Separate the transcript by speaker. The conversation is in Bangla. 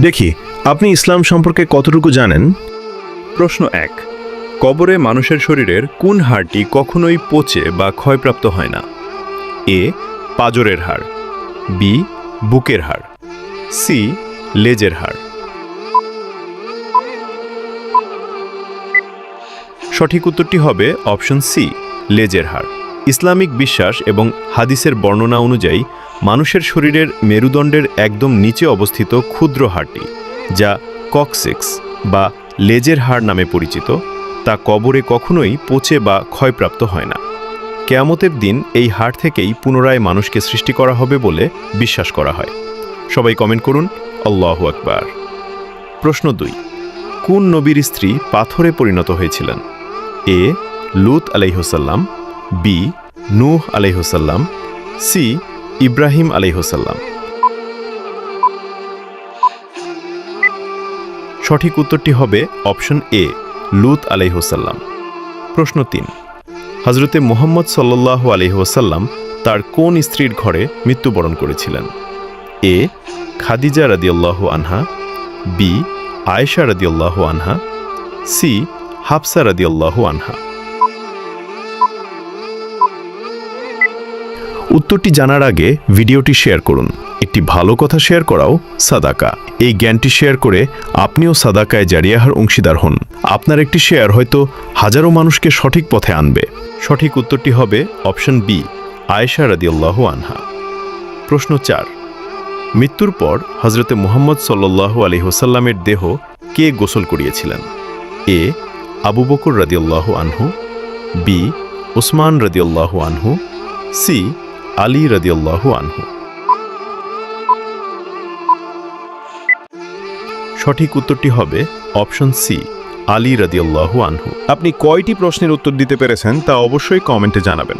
Speaker 1: দেখি আপনি ইসলাম সম্পর্কে কতটুকু জানেন।
Speaker 2: প্রশ্ন 1। কবরে মানুষের শরীরের কোন হাড়টি কখনোই পচে বা ক্ষয়প্রাপ্ত হয় না? এ পাঁজরের হাড়, বি বুকের হাড়, সি লেজের হাড়। সঠিক উত্তরটি হবে অপশন সি লেজের হাড়। ইসলামিক বিশ্বাস এবং হাদিসের বর্ণনা অনুযায়ী মানুষের শরীরের মেরুদণ্ডের একদম নিচে অবস্থিত ক্ষুদ্র হাড়টি, যা কক্সিক্স বা লেজের হাড় নামে পরিচিত, তা কবরে কখনোই পচে বা ক্ষয়প্রাপ্ত হয় না। কিয়ামতের দিন এই হাড় থেকেই পুনরায় মানুষকে সৃষ্টি করা হবে বলে বিশ্বাস করা হয়। সবাই কমেন্ট করুন আল্লাহু আকবার। প্রশ্ন 2। কোন নবীর স্ত্রী পাথরে পরিণত হয়েছিলেন? এ লূত আলাইহিসসালাম, বি নূহ আলাইহিসসালাম, সি ইব্রাহিম আলাইহিসসালাম। সঠিক উত্তরটি হবে অপশন এ লূত আলাইহিসসালাম। প্রশ্ন 3। হযরতে মুহাম্মদ সাল্লাল্লাহু আলাইহি ওয়াসাল্লাম তার কোন স্ত্রীর ঘরে মৃত্যুবরণ করেছিলেন? এ খাদিজা রাদিয়াল্লাহু আনহা, বি আয়েশা রাদিয়াল্লাহু আনহা, সি হাফসা রাদিয়াল্লাহু আনহা। উত্তরটি জানার আগে ভিডিওটি শেয়ার করুন। একটি ভালো কথা শেয়ার করাও সাদাকা। এই জ্ঞানটি শেয়ার করে আপনিও সাদাকায় জারিয়াহার অংশীদার হন। আপনার একটি শেয়ার হয়তো হাজারো মানুষকে সঠিক পথে আনবে। সঠিক উত্তরটি হবে অপশন বি আয়েশা রাদিয়াল্লাহু আনহা। প্রশ্ন 4। মৃত্যুর পর হযরতে মুহাম্মদ সাল্লাল্লাহু আলাইহি ওয়াসাল্লামের দেহ কে গোসল করিয়েছিলেন? এ আবু বকর রাদিয়াল্লাহু আনহু, বি উসমান রাদিয়াল্লাহু আনহু, সি আলী রাদিয়াল্লাহু আনহু। সঠিক উত্তরটি হবে অপশন সি আলী রাদিয়াল্লাহু আনহু। আপনি কয়টি প্রশ্নের উত্তর দিতে পেরেছেন তা অবশ্যই কমেন্টে জানাবেন।